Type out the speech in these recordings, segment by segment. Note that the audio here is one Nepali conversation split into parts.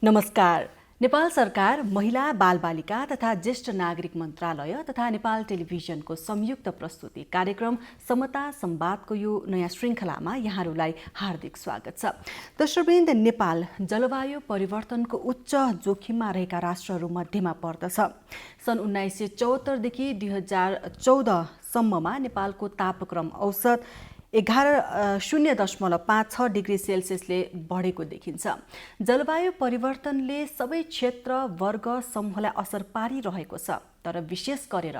नमस्कार। नेपाल सरकार महिला बालबालिका तथा ज्येष्ठ नागरिक मन्त्रालय तथा नेपाल टेलिभिजनको संयुक्त प्रस्तुति कार्यक्रम समता संवादको यो नयाँ श्रृङ्खलामा यहाँहरूलाई हार्दिक स्वागत छ। दर्शकवृन्द, नेपाल जलवायु परिवर्तनको उच्च जोखिममा रहेका राष्ट्रहरू मध्येमा पर्दछ। सन् 1974 देखि 2014 सम्ममा नेपालको तापक्रम औसत 0.56 डिग्री सेल्सियसले बढेको देखिन्छ। जलवायु परिवर्तनले सबै क्षेत्र, वर्ग, समूहलाई असर पारिरहेको छ, तर विशेष गरेर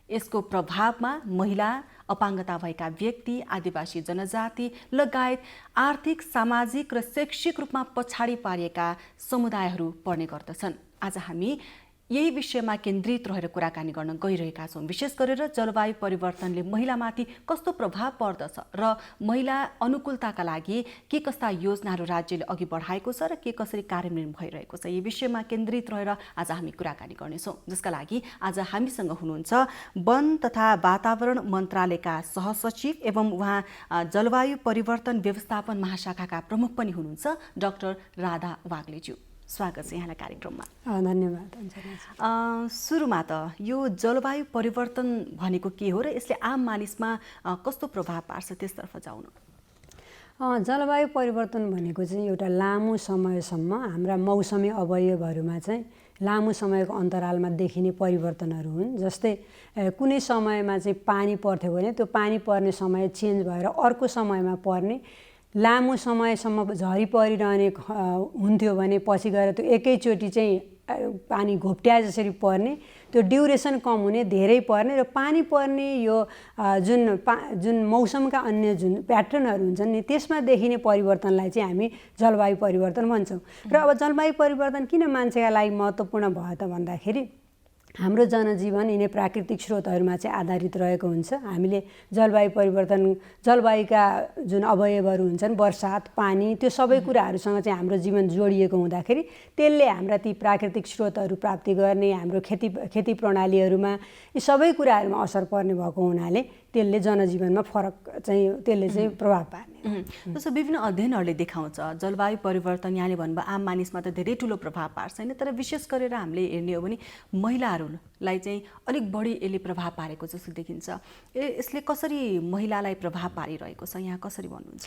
यसको प्रभावमा महिला, अपाङ्गता भएका व्यक्ति, आदिवासी जनजाति लगायत आर्थिक, सामाजिक र शैक्षिक रूपमा पछाडि पारिएका समुदायहरू पर्ने गर्दछन्। आज हामी यही विषयमा केन्द्रित रहेर कुराकानी गर्न गइरहेका छौँ। विशेष गरेर जलवायु परिवर्तनले महिलामाथि कस्तो प्रभाव पर्दछ र महिला अनुकूलताका लागि के कस्ता योजनाहरू राज्यले अघि बढाएको छ र के कसरी कार्यान्वयन भइरहेको छ, यही विषयमा केन्द्रित रहेर आज हामी कुराकानी गर्नेछौँ। जसका लागि आज हामीसँग हुनुहुन्छ वन तथा वातावरण मन्त्रालयका सहसचिव एवं उहाँ जलवायु परिवर्तन व्यवस्थापन महाशाखाका प्रमुख पनि हुनुहुन्छ डाक्टर राधा वाग्लेज्यू। स्वागत छ यहाँलाई कार्यक्रममा। धन्यवाद। सुरुमा त यो जलवायु परिवर्तन भनेको के हो र यसले आम मानिसमा कस्तो प्रभाव पार्छ त्यसतर्फ जाउँ न। जलवायु परिवर्तन भनेको चाहिँ एउटा लामो समयसम्म हाम्रा मौसमी अवयवहरूमा चाहिँ लामो समयको अन्तरालमा देखिने परिवर्तनहरू हुन्। जस्तै कुनै समयमा चाहिँ पानी पर्थ्यो भने त्यो पानी पर्ने समय चेन्ज भएर अर्को समयमा पर्ने, लामो समयसम्म झरी परिरहने हुन्थ्यो भने पछि गएर त्यो एकैचोटि चाहिँ पानी घोप्ट्या जसरी पर्ने, त्यो ड्युरेसन कम हुने, धेरै पर्ने र पानी पर्ने यो जुन मौसमका अन्य जुन प्याटर्नहरू हुन्छन् नि त्यसमा देखिने परिवर्तनलाई चाहिँ हामी जलवायु परिवर्तन भन्छौँ। र अब जलवायु परिवर्तन किन मान्छेका लागि महत्त्वपूर्ण भयो त भन्दाखेरि हाम्रो जनजीवन यिनै प्राकृतिक स्रोतहरूमा चाहिँ आधारित रहेको हुन्छ। हामीले जलवायु परिवर्तन, जलवायुका जुन अवयवहरू हुन्छन्, वर्षात, पानी, त्यो सबै कुराहरूसँग चाहिँ हाम्रो जीवन जोडिएको हुँदाखेरि त्यसले हाम्रा ती प्राकृतिक स्रोतहरू प्राप्ति गर्ने, हाम्रो खेती प्रणालीहरूमा यी सबै कुराहरूमा असर पर्ने भएको हुनाले त्यसले जनजीवनमा फरक चाहिँ त्यसले चाहिँ प्रभाव पार्ने। जस्तो विभिन्न अध्ययनहरूले देखाउँछ जलवायु परिवर्तन यहाँले भन्नुभयो आम मानिसमा त धेरै ठुलो प्रभाव पार्छ होइन, तर विशेष गरेर हामीले हेर्ने हो भने महिलाहरूलाई चाहिँ अलिक बढी यसले प्रभाव पारेको जस्तो देखिन्छ। यसले कसरी महिलालाई प्रभाव पारिरहेको छ, यहाँ कसरी भन्नुहुन्छ?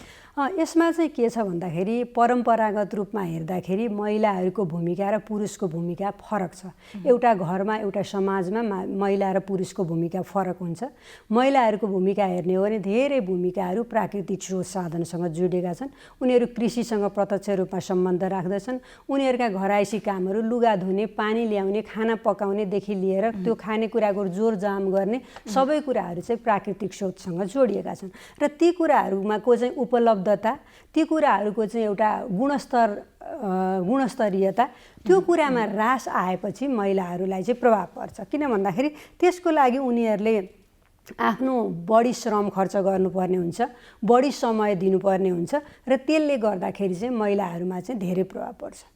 यसमा चाहिँ के छ भन्दाखेरि परम्परागत रूपमा हेर्दाखेरि महिलाहरूको भूमिका र पुरुषको भूमिका फरक छ। एउटा घरमा, एउटा समाजमा महिला र पुरुषको भूमिका फरक हुन्छ। महिलाहरूको भूमिका हेर्ने हो भने धेरै भूमिकाहरू प्राकृतिक स्रोत साधनसँग जोडिएका छन्। उनीहरू कृषिसँग प्रत्यक्ष रूपमा सम्बन्ध राख्दछन्। उनीहरूका घरायसी कामहरू लुगा धुने, पानी ल्याउने, खाना पकाउनेदेखि लिएर त्यो खानेकुराको जोरजाम गर्ने सबै कुराहरू चाहिँ प्राकृतिक स्रोतसँग जोडिएका छन्। र ती कुराहरूमा को चाहिँ उपलब्धता, ती कुराहरूको चाहिँ एउटा गुणस्तरीयता, त्यो कुरामा ह्रास आएपछि महिलाहरूलाई चाहिँ प्रभाव पर्छ। किन भन्दाखेरि त्यसको लागि उनीहरूले आफ्नो बढी श्रम खर्च गर्नुपर्ने हुन्छ, बढी समय दिनुपर्ने हुन्छ र त्यसले गर्दाखेरि चाहिँ महिलाहरूमा चाहिँ धेरै प्रभाव पर्छ।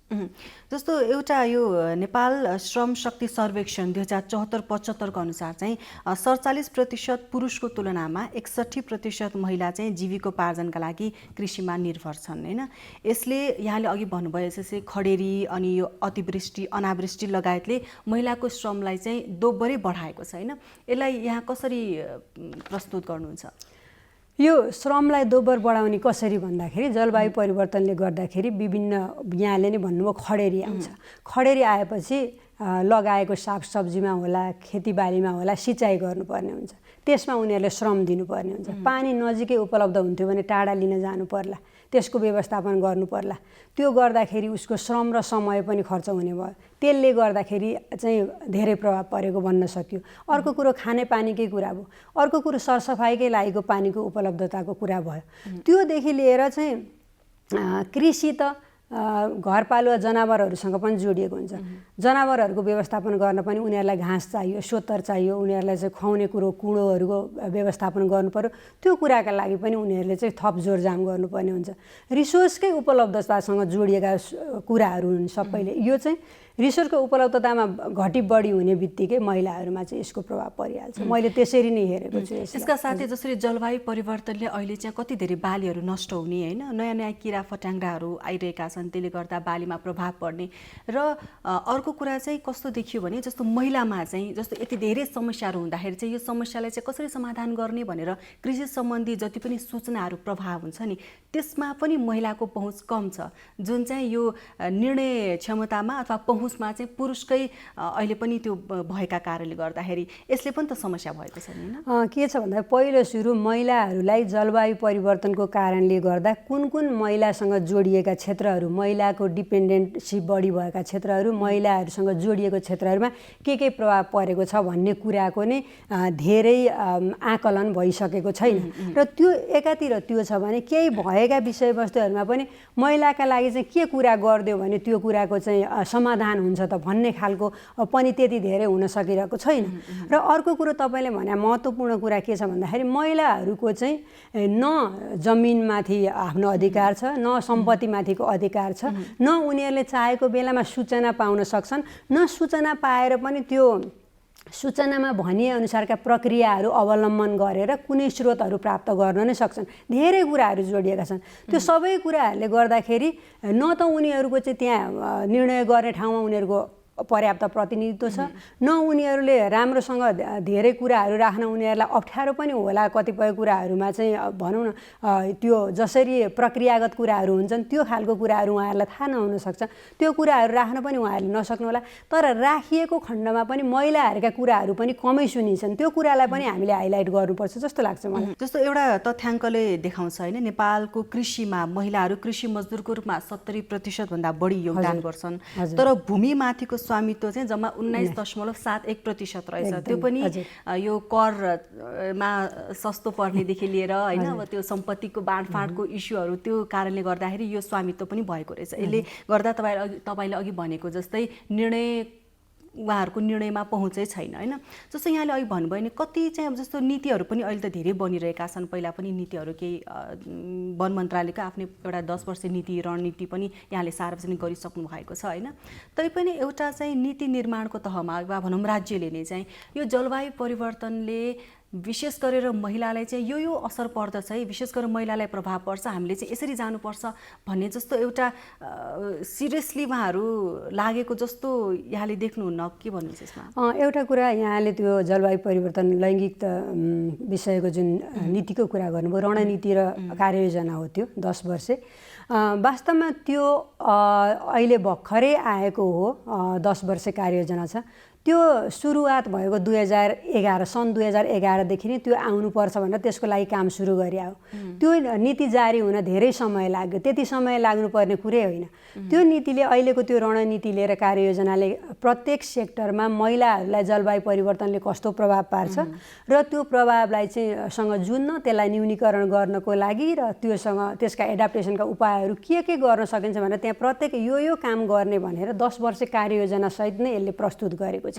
जस्तो एउटा यो नेपाल श्रम शक्ति सर्वेक्षण 2074-75 अनुसार चाहिँ 47% पुरुषको तुलनामा 61% महिला चाहिँ जीविकोपार्जनका लागि कृषिमा निर्भर छन् होइन। यसले यहाँले अघि भन्नुभयो जस्तै खडेरी अनि यो अतिवृष्टि, अनावृष्टि लगायतले महिलाको श्रमलाई चाहिँ दोब्बरै बढाएको छ होइन। यसलाई यहाँ कसरी प्रस्तुत गर्नुहुन्छ? यो श्रमलाई दोब्बर बढाउने कसरी भन्दाखेरि जलवायु परिवर्तनले गर्दाखेरि विभिन्न, यहाँले नै भन्नुभयो खडेरी आउँछ। खडेरी आएपछि लगाएको सागसब्जीमा होला, खेतीबालीमा होला सिँचाइ गर्नुपर्ने हुन्छ। त्यसमा उनीहरूले श्रम दिनुपर्ने हुन्छ। पानी नजिकै उपलब्ध हुन्थ्यो भने टाढा लिन जानु पर्ला, त्यसको व्यवस्थापन गर्नु पर्ला। त्यो गर्दाखेरि उसको श्रम र समय पनि खर्च हुने भयो। त्यसले गर्दाखेरि चाहिँ धेरै प्रभाव परेको भन्न सक्यो। अर्को कुरो खानेपानीकै कुरा भयो। अर्को कुरो सरसफाइकै लागिको पानीको उपलब्धताको कुरा भयो। त्योदेखि लिएर चाहिँ कृषि त घरपालुवा जनावरहरूसँग पनि जोडिएको हुन्छ। जनावरहरूको व्यवस्थापन गर्न पनि उनीहरूलाई घाँस चाहियो, सोत्तर चाहियो, उनीहरूलाई चाहिँ खुवाउने कुरो, कुँडोहरूको व्यवस्थापन गर्नु पर्यो। त्यो कुराका लागि पनि उनीहरूले चाहिँ थप जोरजाम गर्नुपर्ने हुन्छ। रिसोर्सकै उपलब्धतासँग जोडिएका कुराहरू हुन् सबैले। यो चाहिँ रिसोर्सको उपलब्धतामा घटी बढी हुने बित्तिकै महिलाहरूमा चाहिँ यसको प्रभाव परिहाल्छ। मैले त्यसरी नै हेरेको छु। यसका साथै जसरी जलवायु परिवर्तनले अहिले चाहिँ कति धेरै बालीहरू नष्ट हुने होइन, नयाँ नयाँ किरा फट्याङ्ग्राहरू आइरहेका छन्, त्यसले गर्दा बालीमा प्रभाव पर्ने र अर्को कुरा चाहिँ कस्तो देखियो भने जस्तो महिलामा चाहिँ जस्तो यति धेरै समस्याहरू हुँदाखेरि चाहिँ यो समस्यालाई चाहिँ कसरी समाधान गर्ने भनेर कृषि सम्बन्धी जति पनि सूचनाहरू प्रभाव हुन्छ नि त्यसमा पनि महिलाको पहुँच कम छ, जुन चाहिँ यो निर्णय क्षमतामा अथवा पहुँचमा चाहिँ पुरुषकै अहिले पनि त्यो भएका कारणले गर्दाखेरि यसले पनि त समस्या भएको छ नि हैन। के छ भन्दा पहिलो सुरु महिलाहरूलाई जलवायु परिवर्तनको कारणले गर्दा कुन कुन महिलासँग जोडिएका क्षेत्रहरू, महिलाको डिपेन्डेन्सी बढी भएका क्षेत्रहरू, महिलाहरूसँग जोडिएको क्षेत्रहरूमा के प्रभाव परेको छ भन्ने कुराको नै धेरै आकलन भइसकेको छैन। र त्यो एकातिर त्यो छ भने केही भएका विषयवस्तुहरूमा पनि महिलाका लागि चाहिँ के कुरा गरिदियो भने त्यो कुराको चाहिँ समाधान हुन्छ त भन्ने खालको पनि त्यति धेरै हुन सकिरहेको छैन। र अर्को कुरो तपाईँले भने महत्त्वपूर्ण कुरा के छ भन्दाखेरि महिलाहरूको चाहिँ न जमिनमाथि आफ्नो अधिकार छ, न सम्पत्तिमाथिको अधिकार छ, न उनीहरूले चाहेको बेलामा सूचना पाउन सक्छन्, न सूचना पाएर पनि त्यो सूचनामा भनिएअनुसारका प्रक्रियाहरू अवलम्बन गरेर कुनै स्रोतहरू प्राप्त गर्न नै सक्छन्। धेरै कुराहरू जोडिएका छन्। त्यो सबै कुराहरूले गर्दाखेरि न त उनीहरूको चाहिँ त्यहाँ निर्णय गर्ने ठाउँमा उनीहरूको पर्याप्त प्रतिनिधित्व छ, न उनीहरूले राम्रोसँग धेरै कुराहरू राख्न उनीहरूलाई अप्ठ्यारो पनि होला। कतिपय कुराहरूमा चाहिँ भनौँ न त्यो जसरी प्रक्रियागत कुराहरू हुन्छन् त्यो खालको कुराहरू उहाँहरूलाई थाहा नहुन सक्छ, त्यो कुराहरू राख्न पनि उहाँहरूले नसक्नु होला। तर राखिएको खण्डमा पनि महिलाहरूका कुराहरू पनि कमै सुनिन्छन्। त्यो कुरालाई पनि हामीले हाइलाइट गर्नुपर्छ जस्तो लाग्छ मलाई। जस्तो एउटा तथ्याङ्कले देखाउँछ होइन, नेपालको कृषिमा महिलाहरू कृषि मजदुरको रूपमा 70% भन्दा बढी योगदान गर्छन्, तर भूमिमाथिको स्वामित्व चाहिँ जम्मा 19.71% रहेछ। त्यो पनि यो करमा सस्तो पर्नेदेखि लिएर होइन, अब त्यो सम्पत्तिको बाँडफाँडको इस्युहरू त्यो कारणले गर्दाखेरि यो स्वामित्व पनि भएको रहेछ। यसले गर्दा तपाईँले अघि भनेको जस्तै उहाँहरूको निर्णयमा पहुँचै छैन होइन। जस्तो यहाँले अघि भन्नुभयो नि कति चाहिँ अब जस्तो नीतिहरू पनि अहिले त धेरै बनिरहेका छन्। पहिला पनि नीतिहरू केही वन मन्त्रालयको आफ्नै एउटा 10 वर्ष नीति रणनीति पनि यहाँले सार्वजनिक गरिसक्नु भएको छ होइन। तैपनि एउटा चाहिँ नीति निर्माणको तहमा वा भनौँ राज्यले नै चाहिँ यो जलवायु परिवर्तनले विशेष गरेर महिलालाई चाहिँ यो असर पर्दछ है, विशेष गरेर महिलालाई प्रभाव पर्छ, हामीले चाहिँ यसरी जानुपर्छ भन्ने जस्तो एउटा सिरियसली उहाँहरू लागेको जस्तो यहाँले देख्नुहुन्न, के भन्नुहुन्छ यसमा? एउटा कुरा यहाँले त्यो जलवायु परिवर्तन लैङ्गिक विषयको जुन नीतिको कुरा गर्नुभयो, रणनीति र कार्ययोजना हो त्यो 10 वर्षे। वास्तवमा त्यो अहिले भर्खरै आएको हो 10 वर्षे कार्ययोजना छ। त्यो सुरुवात भएको 2011 सन् 2011देखि नै त्यो आउनुपर्छ भनेर त्यसको लागि काम सुरु गरे हो। त्यो नीति जारी हुन धेरै समय लाग्यो, त्यति समय लाग्नुपर्ने कुरै होइन। त्यो नीतिले अहिलेको त्यो रणनीति लिएर कार्ययोजनाले प्रत्येक सेक्टरमा महिलाहरूलाई जलवायु परिवर्तनले कस्तो प्रभाव पार्छ र त्यो प्रभावलाई चाहिँ सँग जुझ्न, त्यसलाई न्यूनीकरण गर्नको लागि र त्योसँग त्यसका एडाप्टेसनका उपायहरू के गर्न सकिन्छ भनेर त्यहाँ प्रत्येक यो काम गर्ने भनेर 10 वर्ष कार्ययोजना सहित नै यसले प्रस्तुत गरेको छ।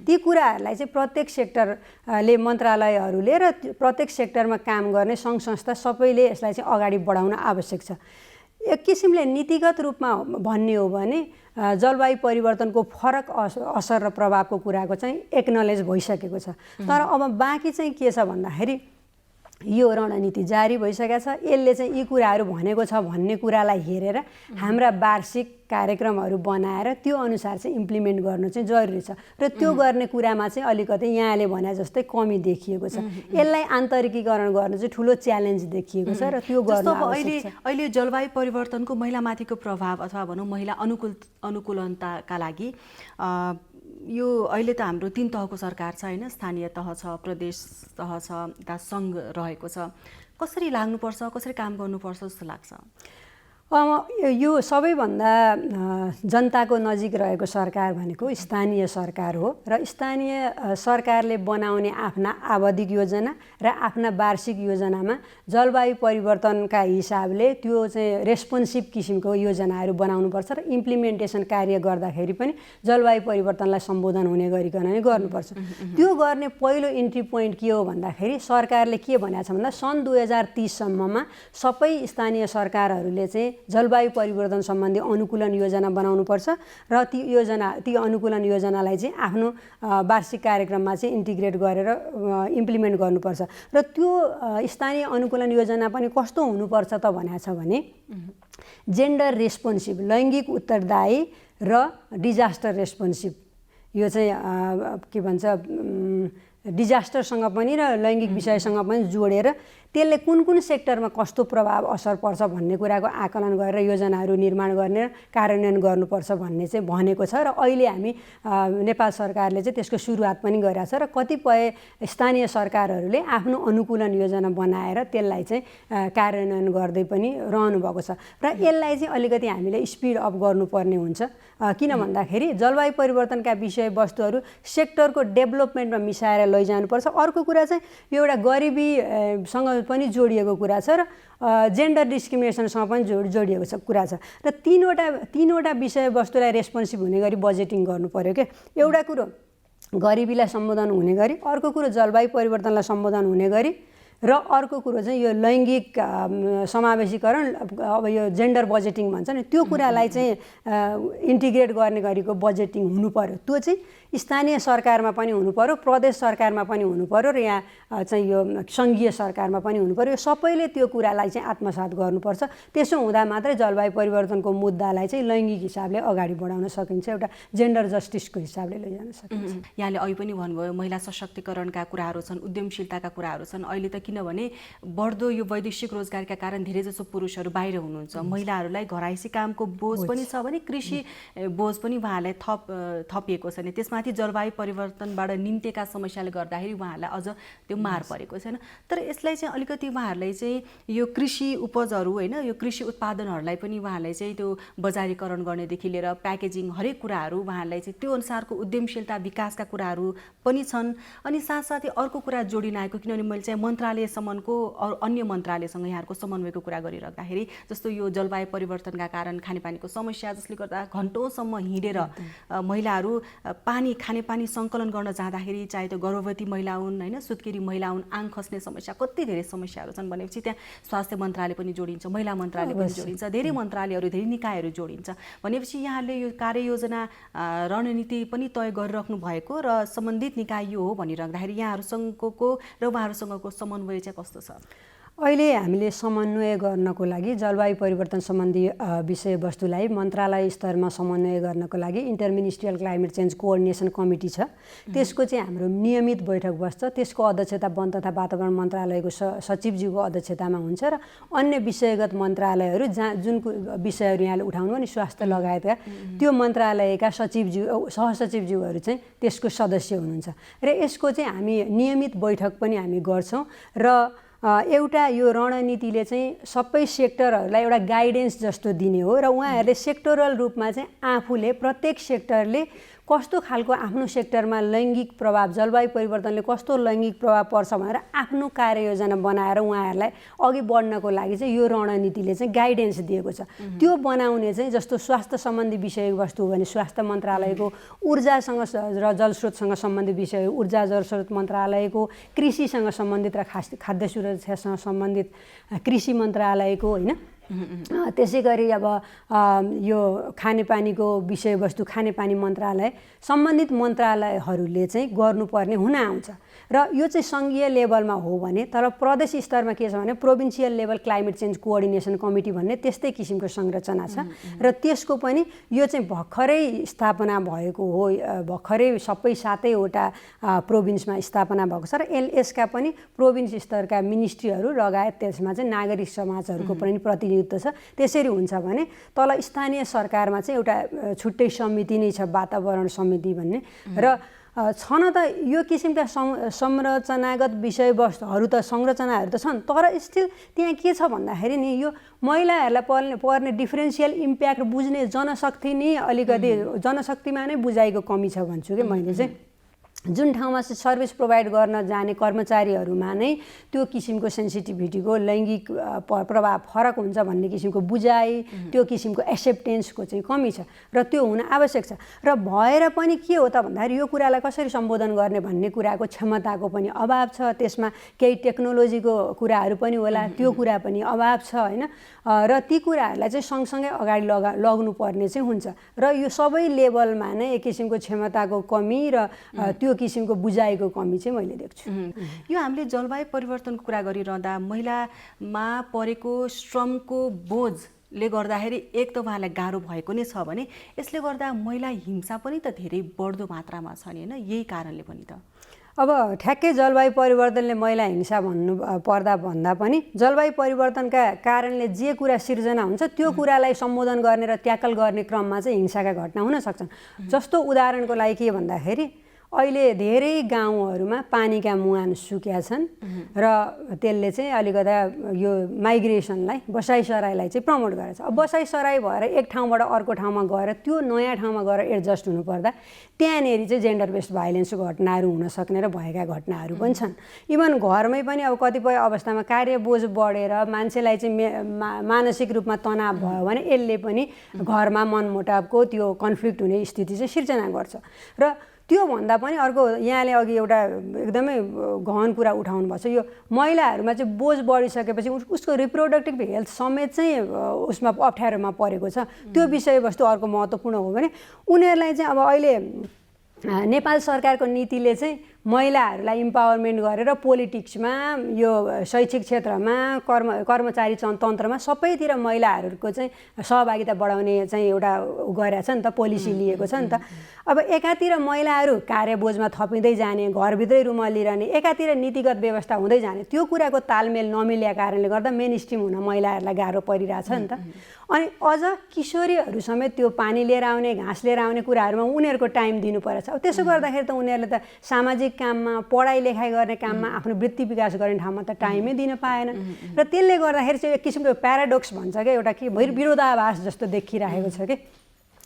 ती कुराहरूलाई चाहिँ प्रत्येक सेक्टरले, मन्त्रालयहरूले र प्रत्येक सेक्टरमा काम गर्ने सङ्घ संस्था सबैले यसलाई चाहिँ अगाडि बढाउन आवश्यक छ। एक किसिमले नीतिगत रूपमा भन्ने हो भने जलवायु परिवर्तनको फरक असर र प्रभावको कुराको चाहिँ एक्नलेज भइसकेको छ। तर अब बाँकी चाहिँ के छ भन्दाखेरि यो रणनीति जारी भइसकेको छ, यसले चाहिँ यी कुराहरू भनेको छ भन्ने कुरालाई हेरेर हाम्रा वार्षिक कार्यक्रमहरू बनाएर त्यो अनुसार चाहिँ इम्प्लिमेन्ट गर्नु चाहिँ जरुरी छ। र त्यो गर्ने कुरामा चाहिँ अलिकति यहाँले भने जस्तै कमी देखिएको छ। यसलाई आन्तरिकीकरण गर्न चाहिँ ठुलो च्यालेन्ज देखिएको छ र त्यो गर्न आवश्यक छ। अहिले जलवायु परिवर्तनको महिलामाथिको प्रभाव अथवा भनौँ महिला अनुकूलनताका लागि यो अहिले त हाम्रो 3 तहको सरकार छ होइन, स्थानीय तह छ, प्रदेश तह छ, यता सङ्घ रहेको छ। कसरी लाग्नुपर्छ, कसरी काम गर्नुपर्छ जस्तो लाग्छ? यो सबैभन्दा जनताको नजिक रहेको सरकार भनेको स्थानीय सरकार हो र स्थानीय सरकारले बनाउने आफ्ना आवधिक योजना र आफ्ना वार्षिक योजनामा जलवायु परिवर्तनका हिसाबले त्यो चाहिँ रेस्पोन्सिभ किसिमको योजनाहरू बनाउनुपर्छ र इम्प्लिमेन्टेसन कार्य गर्दाखेरि पनि जलवायु परिवर्तनलाई सम्बोधन हुने गरिकन नै गर्नुपर्छ। त्यो गर्ने पहिलो इन्ट्री पोइन्ट के हो भन्दाखेरि सरकारले के भनेको छ भन्दा सन् 2030 सम्ममा सबै स्थानीय सरकारहरूले चाहिँ जलवायु परिवर्तन सम्बन्धी अनुकूलन योजना बनाउनुपर्छ र ती अनुकूलन योजनालाई चाहिँ आफ्नो वार्षिक कार्यक्रममा चाहिँ इन्टिग्रेट गरेर इम्प्लिमेन्ट गर्नुपर्छ। र त्यो स्थानीय अनुकूलन योजना पनि कस्तो हुनुपर्छ त भनेको छ भने जेन्डर रेस्पोन्सिभ, लैङ्गिक उत्तरदायी र डिजास्टर रेस्पोन्सिभ, यो चाहिँ के भन्छ डिजास्टरसँग पनि र लैङ्गिक विषयसँग पनि जोडेर त्यसले कुन कुन सेक्टरमा कस्तो प्रभाव असर पर्छ भन्ने कुराको आकलन गरेर योजनाहरू निर्माण गर्ने र कार्यान्वयन गर्नुपर्छ भन्ने चाहिँ भनेको छ। र अहिले हामी नेपाल सरकारले चाहिँ त्यसको सुरुवात पनि गरेको छ र कतिपय स्थानीय सरकारहरूले आफ्नो अनुकूलन योजना बनाएर त्यसलाई चाहिँ कार्यान्वयन गर्दै पनि रहनु भएको छ। र यसलाई चाहिँ अलिकति हामीले स्पिड अप गर्नुपर्ने हुन्छ। किन भन्दाखेरि जलवायु परिवर्तनका विषयवस्तुहरू सेक्टरको डेभलपमेन्टमा मिसाएर लैजानुपर्छ। अर्को कुरा चाहिँ यो एउटा गरिबीसँग पनि जोडिएको कुरा छ र जेन्डर डिस्क्रिमिनेसनसँग पनि जोडिएको कुरा छ। र तीनवटा विषयवस्तुलाई रेस्पोन्सिभ हुने गरी बजेटिङ गर्नु पर्यो के। एउटा कुरो गरिबीलाई सम्बोधन हुने गरी, अर्को कुरो जलवायु परिवर्तनलाई सम्बोधन हुने गरी, र अर्को कुरो चाहिँ यो लैङ्गिक समावेशीकरण, अब यो जेन्डर बजेटिङ भन्छ नि, त्यो कुरालाई चाहिँ इन्टिग्रेट गर्ने गरीको बजेटिङ हुनु पर्यो। त्यो चाहिँ स्थानीय सरकारमा पनि हुनु पर्यो, प्रदेश सरकारमा पनि हुनु पर्यो, र यहाँ चाहिँ यो सङ्घीय सरकारमा पनि हुनु पर्यो। सबैले त्यो कुरालाई चाहिँ आत्मसात गर्नुपर्छ। त्यसो हुँदा मात्रै जलवायु परिवर्तनको मुद्दालाई चाहिँ लैङ्गिक हिसाबले अगाडि बढाउन सकिन्छ, एउटा जेन्डर जस्टिसको हिसाबले लैजान सकिन्छ। यहाँले अहिले पनि भन्नुभयो महिला सशक्तिकरणका कुराहरू छन्, उद्यमशीलताका कुराहरू छन्। अहिले त किनभने बढ्दो यो वैदेशिक रोजगारका कारण धेरैजसो पुरुषहरू बाहिर हुनुहुन्छ, महिलाहरूलाई घरायसी कामको बोझ पनि छ भने कृषि बोझ पनि उहाँहरूलाई थपिएको छ नि। त्यसमाथि जलवायु परिवर्तनबाट निम्तेका समस्याले गर्दाखेरि उहाँहरूलाई अझ त्यो मार परेको छैन। तर यसलाई चाहिँ अलिकति उहाँहरूलाई चाहिँ यो कृषि उपजहरू होइन, यो कृषि उत्पादनहरूलाई पनि उहाँहरूलाई चाहिँ त्यो बजारीकरण गर्नेदेखि लिएर प्याकेजिङ हरेक कुराहरू उहाँहरूलाई चाहिँ त्यो अनुसारको उद्यमशीलता विकासका कुराहरू पनि छन्। अनि साथसाथै अर्को कुरा जोडिन आएको, किनभने मैले चाहिँ मन्त्रालयसम्मको अरू अन्य मन्त्रालयसँग यहाँहरूको समन्वयको कुरा गरिराख्दाखेरि जस्तो यो जलवायु परिवर्तनका कारण खानेपानीको समस्या, जसले गर्दा घन्टौँसम्म हिँडेर महिलाहरू खानेपानी सङ्कलन गर्न जाँदाखेरि, चाहे त्यो गर्भवती महिला हुन् होइन, सुत्केरी महिला हुन्, आङ खस्ने समस्या, कति धेरै समस्याहरू छन् भनेपछि त्यहाँ स्वास्थ्य मन्त्रालय पनि जोडिन्छ, महिला मन्त्रालय पनि जोडिन्छ, धेरै मन्त्रालयहरू, धेरै निकायहरू जोडिन्छ। भनेपछि यहाँले यो कार्ययोजना रणनीति पनि तय गरिराख्नु भएको र सम्बन्धित निकाय यो हो भनिराख्दाखेरि यहाँहरूसँगको र उहाँहरूसँगको समन्वय चाहिँ कस्तो छ? अहिले हामीले समन्वय गर्नको लागि जलवायु परिवर्तन सम्बन्धी विषयवस्तुलाई मन्त्रालय स्तरमा समन्वय गर्नको लागि इन्टरमिनिस्ट्रियल क्लाइमेट चेन्ज कोअर्डिनेसन कमिटी छ। त्यसको चाहिँ हाम्रो नियमित बैठक बस्छ। त्यसको अध्यक्षता वन तथा वातावरण मन्त्रालयको सचिवज्यूको अध्यक्षतामा हुन्छ र अन्य विषयगत मन्त्रालयहरू जुन विषयहरू यहाँले उठाउनु नि स्वास्थ्य लगायतका त्यो मन्त्रालयका सहसचिवज्यूहरू चाहिँ त्यसको सदस्य हुनुहुन्छ। र यसको चाहिँ हामी नियमित बैठक पनि हामी गर्छौँ र एउटा यो रणनीतिले चाहिँ सबै सेक्टरहरूलाई एउटा गाइडेन्स जस्तो दिने हो र उहाँहरूले सेक्टरल रूपमा चाहिँ आफूले प्रत्येक सेक्टरले कस्तो खालको आफ्नो सेक्टरमा लैङ्गिक प्रभाव, जलवायु परिवर्तनले कस्तो लैङ्गिक प्रभाव पर्छ भनेर आफ्नो कार्ययोजना बनाएर उहाँहरूलाई अघि बढ्नको लागि चाहिँ यो रणनीतिले चाहिँ गाइडेन्स दिएको छ। त्यो बनाउने चाहिँ जस्तो स्वास्थ्य सम्बन्धी विषयवस्तु हो भने स्वास्थ्य मन्त्रालयको, ऊर्जासँग र जलस्रोतसँग सम्बन्धित विषय ऊर्जा जलस्रोत मन्त्रालयको, कृषिसँग सम्बन्धित र खाद्य सुरक्षासँग सम्बन्धित कृषि मन्त्रालयको होइन। त्यसै गरी अब यो खानेपानीको विषयवस्तु खानेपानी मन्त्रालय, सम्बन्धित मन्त्रालयहरूले चाहिँ गर्नुपर्ने हुन आउँछ। र यो चाहिँ सङ्घीय लेभलमा हो भने, तर प्रदेश स्तरमा के छ भने provincial level climate change coordination committee भन्ने त्यस्तै किसिमको संरचना छ र त्यसको पनि यो चाहिँ भर्खरै स्थापना भएको हो, भर्खरै सबै 7वटा प्रोभिन्समा स्थापना भएको छ र यसका पनि प्रोभिन्स स्तरका मिनिस्ट्रीहरू लगायत त्यसमा चाहिँ नागरिक समाजहरूको पनि प्रतिनिधित्व छ। त्यसरी हुन्छ भने तल स्थानीय सरकारमा चाहिँ एउटा छुट्टै समिति नै छ, वातावरण समिति भन्ने, र छन त यो किसिमका संरचनागत विषयवस्तुहरू त संरचनाहरू त छन्, तर स्टिल त्यहाँ के छ भन्दाखेरि नि यो महिलाहरूलाई पर्ने डिफरेन्सियल इम्प्याक्ट बुझ्ने जनशक्ति नै अलिकति जनशक्तिमा नै बुझाइको कमी छ भन्छु कि मैले चाहिँ। जुन ठाउँमा चाहिँ सर्भिस प्रोभाइड गर्न जाने कर्मचारीहरूमा नै त्यो किसिमको सेन्सिटिभिटीको लैङ्गिक प्रभाव फरक हुन्छ भन्ने किसिमको बुझाइ, त्यो किसिमको एक्सेप्टेन्सको चाहिँ कमी छ र त्यो हुन आवश्यक छ। र भएर पनि के हो त भन्दाखेरि यो कुरालाई कसरी सम्बोधन गर्ने भन्ने कुराको क्षमताको पनि अभाव छ, त्यसमा केही टेक्नोलोजीको कुराहरू पनि होला, त्यो कुरा पनि अभाव छ होइन। र ती कुराहरूलाई चाहिँ सँगसँगै अगाडि लग्नुपर्ने चाहिँ हुन्छ र यो सबै लेभलमा नै एक किसिमको क्षमताको कमी र त्यो किसिमको बुझाइको कमी चाहिँ मैले देख्छु। यो हामीले जलवायु परिवर्तनको कुरा गरिरहँदा महिलामा परेको श्रमको बोझले गर्दाखेरि एक त उहाँलाई गाह्रो भएको नै छ भने यसले गर्दा महिला हिंसा पनि त धेरै बढ्दो मात्रामा छ नि होइन, यही कारणले पनि त। अब ठ्याक्कै जलवायु परिवर्तनले महिला हिंसा भन्नु पर्दा भन्दा पनि जलवायु परिवर्तनका कारणले जे कुरा सिर्जना हुन्छ त्यो कुरालाई सम्बोधन गर्ने र ट्याकल गर्ने क्रममा चाहिँ हिंसाका घटना हुन सक्छन्। जस्तो उदाहरणको लागि के भन्दाखेरि अहिले धेरै गाउँहरूमा पानीका मुहान सुक्या छन् र त्यसले चाहिँ अलिकता यो माइग्रेसनलाई, बसाइसराईलाई चाहिँ प्रमोट गरेछ। अब बसाइसराई भएर एक ठाउँबाट अर्को ठाउँमा गएर त्यो नयाँ ठाउँमा गएर एडजस्ट हुनुपर्दा त्यहाँनेरि चाहिँ जेन्डर बेस्ड भाइलेन्सको घटनाहरू हुन सक्ने र भएका घटनाहरू पनि छन्। इभन घरमै पनि अब कतिपय अवस्थामा कार्यबोझ बढेर मान्छेलाई चाहिँ मानसिक रूपमा तनाव भयो भने यसले पनि घरमा मनमुटावको त्यो कन्फ्लिक्ट हुने स्थिति चाहिँ सिर्जना गर्छ। र त्यो भन्दा पनि अर्को यहाँले अघि एउटा एकदमै गहन कुरा उठाउनु भएको छ, यो महिलाहरूमा चाहिँ बोझ बढिसकेपछि उसको रिप्रोडक्टिभ हेल्थ समेत चाहिँ उसमा अप्ठ्यारोमा परेको छ। त्यो विषयवस्तु अर्को महत्त्वपूर्ण हो भने उनीहरूलाई चाहिँ अब अहिले नेपाल सरकारको नीतिले चाहिँ महिलाहरूलाई इम्पावरमेन्ट गरेर पोलिटिक्समा, यो शैक्षिक क्षेत्रमा, कर्मचारी तन्त्रमा सबैतिर महिलाहरूको चाहिँ सहभागिता बढाउने चाहिँ एउटा गरेछ नि त, पोलिसी लिएको छ नि त। अब एकातिर महिलाहरू कार्यबोझमा थपिँदै जाने, घरभित्रै रुमलिरहने, एकातिर नीतिगत व्यवस्था हुँदै जाने, त्यो कुराको तालमेल नमिलेका कारणले गर्दा मेन स्ट्रिम हुन महिलाहरूलाई गाह्रो परिरहेछ नि त। अनि अझ किशोरीहरू समेत त्यो पानी लिएर आउने, घाँस लिएर आउने कुराहरूमा उनीहरूको टाइम दिनु परेछ। अब त्यसो गर्दाखेरि त उनीहरूले त सामाजिक काममा, पढाइ लेखाइ गर्ने काममा, आफ्नो वृत्ति विकास गर्ने ठाउँमा त टाइमै दिन पाएन र त्यसले गर्दाखेरि चाहिँ एक किसिमको प्याराडोक्स भन्छ क्या, एउटा के विरोधाभास जस्तो देखिरहेको छ कि।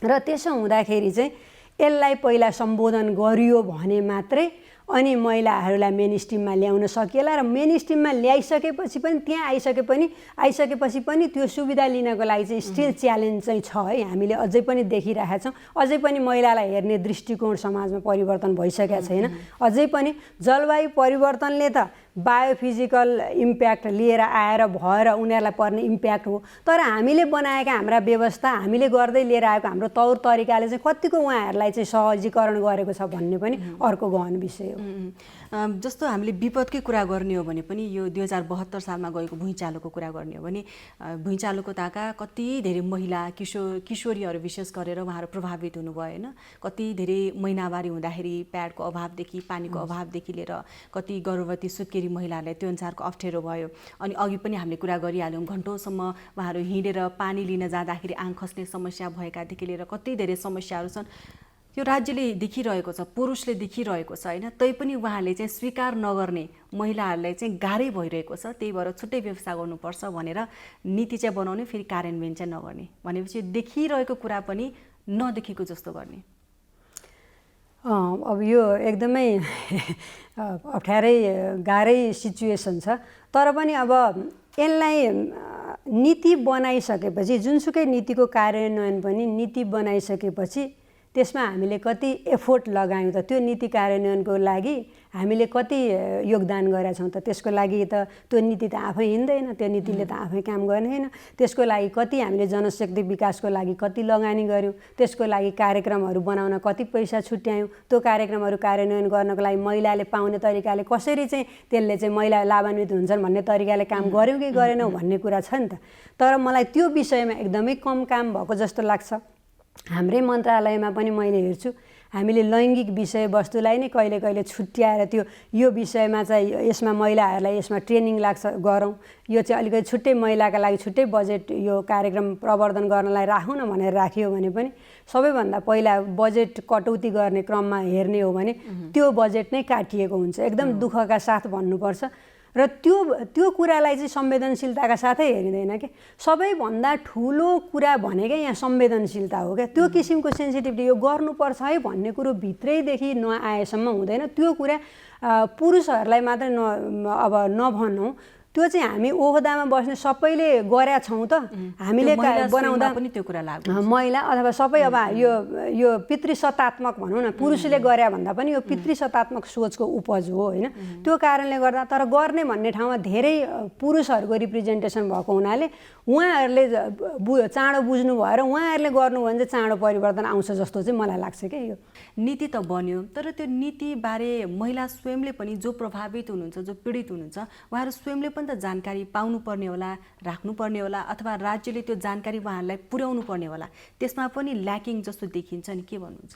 र त्यसो हुँदाखेरि चाहिँ यसलाई पहिला सम्बोधन गरियो भने मात्रै अनि महिलाहरूलाई मेन स्ट्रिममा ल्याउन सकिएला र मेन स्ट्रिममा ल्याइसकेपछि पनि त्यहाँ आइसकेपछि पनि त्यो सुविधा लिनको लागि चाहिँ स्टिल च्यालेन्ज चाहिँ छ है। हामीले अझै पनि देखिरहेका छौँ, अझै पनि महिलालाई हेर्ने दृष्टिकोण समाजमा परिवर्तन भइसकेको छैन। अझै पनि जलवायु परिवर्तनले त बायोफिजिकल इम्प्याक्ट लिएर आएर भएर उनीहरूलाई पर्ने इम्प्याक्ट हो, तर हामीले बनाएका हाम्रा व्यवस्था, हामीले गर्दै लिएर आएको हाम्रो तौर तरिकाले चाहिँ कतिको उहाँहरूलाई चाहिँ सहजीकरण गरेको छ भन्ने पनि अर्को गहन विषय हो। जस्तो हामीले विपदकै कुरा गर्ने हो भने पनि यो 2072 सालमा गएको भुइँचालोको कुरा गर्ने हो भने भुइँचालोको ताका कति धेरै महिला किशोरीहरू विशेष गरेर उहाँहरू प्रभावित हुनुभयो होइन। कति धेरै महिनावारी हुँदाखेरि प्याडको अभावदेखि, पानीको अभावदेखि लिएर कति गर्भवती सुत्केरी महिलाहरूलाई त्यो अनुसारको अप्ठ्यारो भयो। अनि अघि पनि हामीले कुरा गरिहाल्यौँ, घन्टौँसम्म उहाँहरू हिँडेर पानी लिन जाँदाखेरि आङ खस्ने समस्या भएकादेखि लिएर कति धेरै समस्याहरू छन्। यो राज्यले देखिरहेको छ, पुरुषले देखिरहेको छ होइन, तैपनि उहाँहरूले चाहिँ स्वीकार नगर्ने महिलाहरूलाई चाहिँ गाह्रै भइरहेको छ। त्यही भएर छुट्टै व्यवस्था गर्नुपर्छ भनेर नीति चाहिँ बनाउने, फेरि कार्यान्वयन चाहिँ नगर्ने भनेपछि देखिरहेको कुरा पनि नदेखेको जस्तो गर्ने। अब यो एकदमै अप्ठ्यारै गाह्रै सिचुएसन छ। तर पनि अब यसलाई नीति बनाइसकेपछि, जुनसुकै नीतिको कार्यान्वयन पनि नीति बनाइसकेपछि त्यसमा हामीले कति एफोर्ट लगायौँ त, त्यो नीति कार्यान्वयनको लागि हामीले कति योगदान गरेका छौँ त, त्यसको लागि त त्यो नीति त आफै हिँड्दैन, त्यो नीतिले त आफै काम गर्ने होइन। त्यसको लागि कति हामीले जनशक्ति विकासको लागि कति लगानी गऱ्यौँ, त्यसको लागि कार्यक्रमहरू बनाउन कति पैसा छुट्यायौँ, त्यो कार्यक्रमहरू कार्यान्वयन गर्नको लागि महिलाले पाउने तरिकाले कसरी चाहिँ त्यसले चाहिँ महिला लाभान्वित हुन्छन् भन्ने तरिकाले काम गऱ्यौँ कि गरेनौँ भन्ने कुरा छ नि त। तर मलाई त्यो विषयमा एकदमै कम काम भएको जस्तो लाग्छ। हाम्रै मन्त्रालयमा पनि मैले हेर्छु, हामीले लैङ्गिक विषयवस्तुलाई नै कहिले कहिले छुट्याएर यो विषयमा चाहिँ यसमा महिलाहरूलाई यसमा ट्रेनिङ लाग्छ गरौँ, यो चाहिँ अलिकति छुट्टै महिलाका लागि छुट्टै बजेट यो कार्यक्रम प्रवर्धन गर्नलाई राखौँ न भनेर राखियो भने पनि सबैभन्दा पहिला बजेट कटौती गर्ने क्रममा हेर्ने हो भने त्यो बजेट नै काटिएको हुन्छ। एकदम दुःखका साथ भन्नुपर्छ। र त्यो कुरालाई चाहिँ संवेदनशीलताका साथै हेरिँदैन कि सबैभन्दा ठुलो कुरा भनेकै यहाँ संवेदनशीलता हो क्या। त्यो किसिमको सेन्सिटिभिटी यो गर्नुपर्छ है भन्ने कुरो भित्रैदेखि नआएसम्म हुँदैन। त्यो कुरा पुरुषहरूलाई मात्रै अब नभनौँ, त्यो चाहिँ हामी ओहदामा बस्ने सबैले गरेका छौँ त। हामीले बनाउँदा पनि त्यो कुरा लाग्छ, महिला अथवा सबै अब यो पितृसत्तात्मक भनौँ न, पुरुषले गरे भन्दा पनि यो पितृसत्तात्मक सोचको उपज हो होइन। त्यो कारणले गर्दा तर गर्ने भन्ने ठाउँमा धेरै पुरुषहरूको रिप्रेजेन्टेसन भएको हुनाले उहाँहरूले चाँडो बुझ्नु भएर उहाँहरूले गर्नु भने चाहिँ चाँडो परिवर्तन आउँछ जस्तो चाहिँ मलाई लाग्छ क्या। यो नीति त बन्यो, तर त्यो नीतिबारे महिला स्वयंले पनि, जो प्रभावित हुनुहुन्छ, जो पीडित हुनुहुन्छ, उहाँहरू स्वयंले पनि त जानकारी पाउनुपर्ने होला, राख्नुपर्ने होला, अथवा राज्यले त्यो जानकारी उहाँहरूलाई पुर्याउनु पर्ने होला। त्यसमा पनि ल्याकिङ जस्तो देखिन्छ नि, के भन्नुहुन्छ?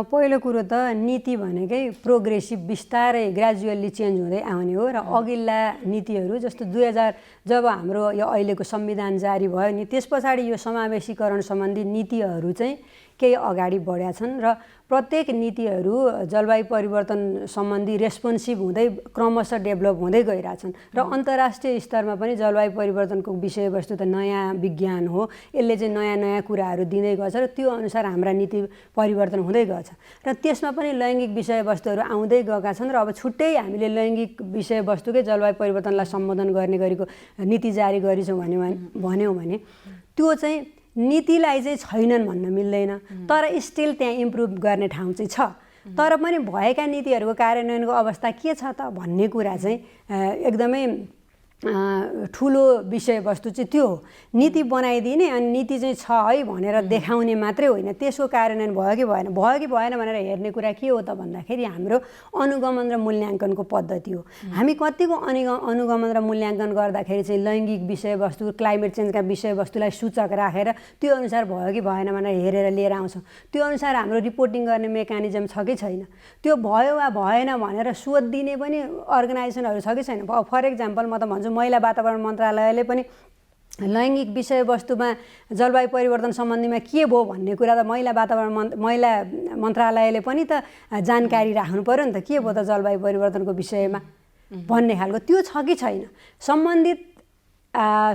पहिलो कुरो त नीति भनेकै प्रोग्रेसिभ, बिस्तारै ग्रेजुअल्ली चेन्ज हुँदै आउने हो। र अघिल्ला नीतिहरू जस्तो 2000 जब हाम्रो यो अहिलेको संविधान जारी भयो नि, त्यस पछाडि यो समावेशीकरण सम्बन्धी नीतिहरू चाहिँ केही अगाडि बढेका छन् र प्रत्येक नीतिहरू जलवायु परिवर्तन सम्बन्धी रेस्पोन्सिभ हुँदै क्रमशः डेभलप हुँदै गइरहेछन्। र अन्तर्राष्ट्रिय स्तरमा पनि जलवायु परिवर्तनको विषयवस्तु त नयाँ विज्ञान हो, यसले चाहिँ नयाँ नयाँ कुराहरू दिँदै गछ र त्यो अनुसार हाम्रा नीति परिवर्तन हुँदै गछ। र त्यसमा पनि लैङ्गिक विषयवस्तुहरू आउँदै गएका छन्। र अब छुट्टै हामीले लैङ्गिक विषयवस्तुकै जलवायु परिवर्तनलाई सम्बोधन गर्ने गरेको नीति जारी गरेछौँ भन्यौँ भने त्यो चाहिँ नीतिलाई चाहिँ छैनन् भन्न मिल्दैन, तर स्टिल त्यहाँ इम्प्रुभ गर्ने ठाउँ चाहिँ छ। तर पनि भएका नीतिहरूको कार्यान्वयनको अवस्था के छ त भन्ने कुरा चाहिँ एकदमै ठुलो विषयवस्तु चाहिँ त्यो हो। नीति बनाइदिने अनि नीति चाहिँ छ है भनेर देखाउने मात्रै होइन, त्यसको कार्यान्वयन भयो कि भएन भनेर हेर्ने कुरा के हो त भन्दाखेरि हाम्रो अनुगमन र मूल्याङ्कनको पद्धति हो। हामी कतिको अनुगमन र मूल्याङ्कन गर्दाखेरि चाहिँ लैङ्गिक विषयवस्तु, क्लाइमेट चेन्जका विषयवस्तुलाई सूचक राखेर त्यो अनुसार भयो कि भएन भनेर हेरेर लिएर आउँछौँ। त्यो अनुसार हाम्रो रिपोर्टिङ गर्ने मेकानिजम छ कि छैन, त्यो भयो वा भएन भनेर सोधिदिने पनि अर्गनाइजेसनहरू छ कि छैन। फर इक्जाम्पल म त भन्छु महिला वातावरण मन्त्रालयले पनि लैङ्गिक विषयवस्तुमा जलवायु परिवर्तन सम्बन्धीमा के भयो भन्ने कुरा त महिला मन्त्रालयले पनि त जानकारी राख्नु पर्यो नि त, के भयो त जलवायु परिवर्तनको विषयमा भन्ने खालको त्यो छ कि छैन। सम्बन्धित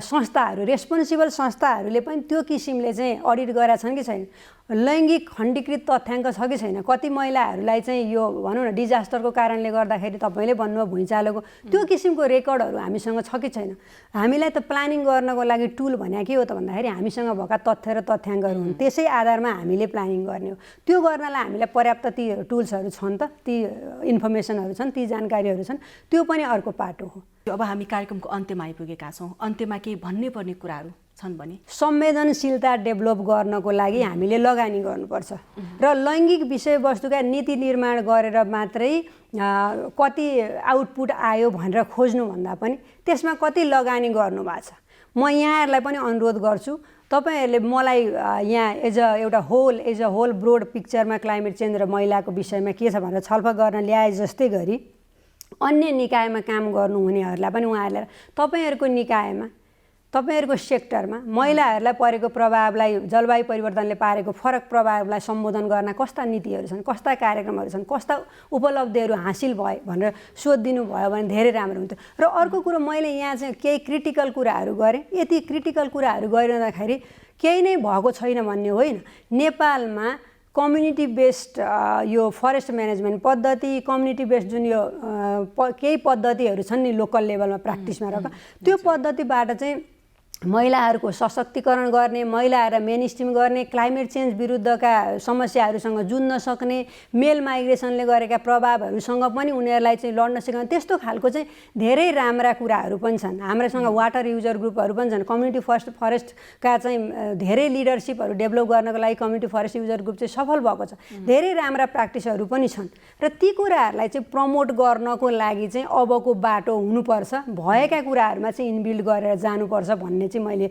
संस्थाहरू, रेस्पोन्सिबल संस्थाहरूले पनि त्यो किसिमले चाहिँ अडिट गरेका छन् कि छैन। लैङ्गिक खण्डीकृत तथ्याङ्क छ कि छैन। कति महिलाहरूलाई चाहिँ यो भनौँ न डिजास्टरको कारणले गर्दाखेरि तपाईँले भन्नुभयो भुइँचालोको, त्यो किसिमको रेकर्डहरू हामीसँग छ कि छैन। हामीलाई त प्लानिङ गर्नको लागि टुल भने के हो त भन्दाखेरि हामीसँग भएका तथ्य र तथ्याङ्कहरू हुन्, त्यसै आधारमा हामीले प्लानिङ गर्ने हो। त्यो गर्नलाई हामीलाई पर्याप्त ती टुल्सहरू छन् त, ती इन्फर्मेसनहरू छन्, ती जानकारीहरू छन्, त्यो पनि अर्को पाटो हो। अब हामी कार्यक्रमको अन्त्यमा आइपुगेका छौँ। अन्त्यमा केही भन्नै पर्ने कुराहरू छन् भने? संवेदनशीलता डेभलप गर्नको लागि हामीले लगानी गर्नुपर्छ र लैङ्गिक विषयवस्तुका नीति निर्माण गरेर मात्रै कति आउटपुट आयो भनेर खोज्नुभन्दा पनि त्यसमा कति लगानी गर्नुभएको छ। म यहाँहरूलाई पनि अनुरोध गर्छु, तपाईँहरूले मलाई यहाँ एज अ होल ब्रोड पिक्चरमा क्लाइमेट चेन्ज र महिलाको विषयमा के छ भनेर छलफल गर्न ल्याए जस्तै गरी अन्य निकायमा काम गर्नुहुनेहरूलाई पनि उहाँहरूले तपाईँहरूको निकायमा, तपाईँहरूको सेक्टरमा महिलाहरूलाई परेको प्रभावलाई, जलवायु परिवर्तनले पारेको फरक प्रभावलाई सम्बोधन गर्न कस्ता नीतिहरू छन्, कस्ता कार्यक्रमहरू छन्, कस्ता उपलब्धिहरू हासिल भए भनेर सोधिदिनु भयो भने धेरै राम्रो हुन्थ्यो। र अर्को कुरो, मैले यहाँ चाहिँ केही क्रिटिकल कुराहरू गरेँ। यति क्रिटिकल कुराहरू गरिरहँदाखेरि केही नै भएको छैन भन्ने होइन। नेपालमा कम्युनिटी बेस्ड यो फरेस्ट म्यानेजमेन्ट पद्धति, कम्युनिटी बेस्ड जुन यो केही पद्धतिहरू छन् नि लोकल लेभलमा प्र्याक्टिसमा रहेको, त्यो पद्धतिबाट चाहिँ महिलाहरूको सशक्तिकरण गर्ने, महिलाहरूलाई मेनस्ट्रिम गर्ने, क्लाइमेट चेन्ज विरुद्धका समस्याहरूसँग जुझ्न सक्ने, मेल माइग्रेसनले गरेका प्रभावहरूसँग पनि उनीहरूलाई चाहिँ लड्न सिकाउने, त्यस्तो खालको चाहिँ धेरै राम्रा कुराहरू पनि छन्। हाम्रोसँग वाटर युजर ग्रुपहरू पनि छन्। कम्युनिटी फरेस्टका चाहिँ धेरै लिडरसिपहरू डेभलप गर्नको लागि कम्युनिटी फरेस्ट युजर ग्रुप चाहिँ सफल भएको छ। धेरै राम्रा प्र्याक्टिसहरू पनि छन् र ती कुराहरूलाई चाहिँ प्रमोट गर्नको लागि चाहिँ अबको बाटो हुनुपर्छ। भएका कुराहरूमा चाहिँ इनबिल्ड गरेर जानुपर्छ भन्ने चाहिँ मैले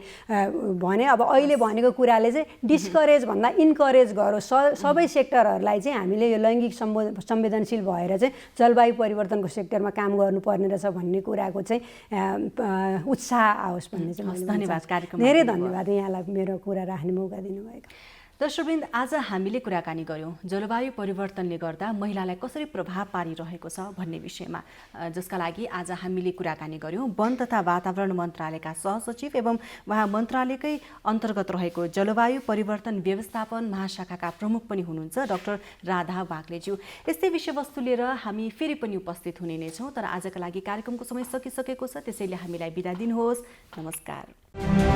भने। अब अहिले भनेको कुराले चाहिँ डिस्करेज भन्दा इन्करेज गरोस्, सबै सेक्टरहरूलाई चाहिँ हामीले यो लैङ्गिक संवेदनशील भएर चाहिँ जलवायु परिवर्तनको सेक्टरमा काम गर्नुपर्ने रहेछ भन्ने कुराको चाहिँ उत्साह आओस् भन्ने चाहिँ। धन्यवाद। कार्यक्रम धेरै धन्यवाद यहाँलाई मेरो कुरा राख्ने मौका दिनुभएको। दर्शकवृन्द, आज हामीले कुराकानी गर्यौं जलवायु परिवर्तनले गर्दा महिलालाई कसरी प्रभाव पारिरहेको छ भन्ने विषयमा, जसका लागि आज हामीले कुराकानी गर्यौं वन तथा वातावरण मन्त्रालयका सहसचिव एवं उहाँ मन्त्रालयकै अन्तर्गत रहेको जलवायु परिवर्तन व्यवस्थापन महाशाखाका प्रमुख पनि हुनुहुन्छ डाक्टर राधा वाग्लेज्यू। यस्तै विषयवस्तु लिएर हामी फेरि पनि उपस्थित हुने नै छौं, तर आजका लागि कार्यक्रमको समय सकिसकेको छ, त्यसैले हामीलाई बिदा दिनुहोस्। नमस्कार।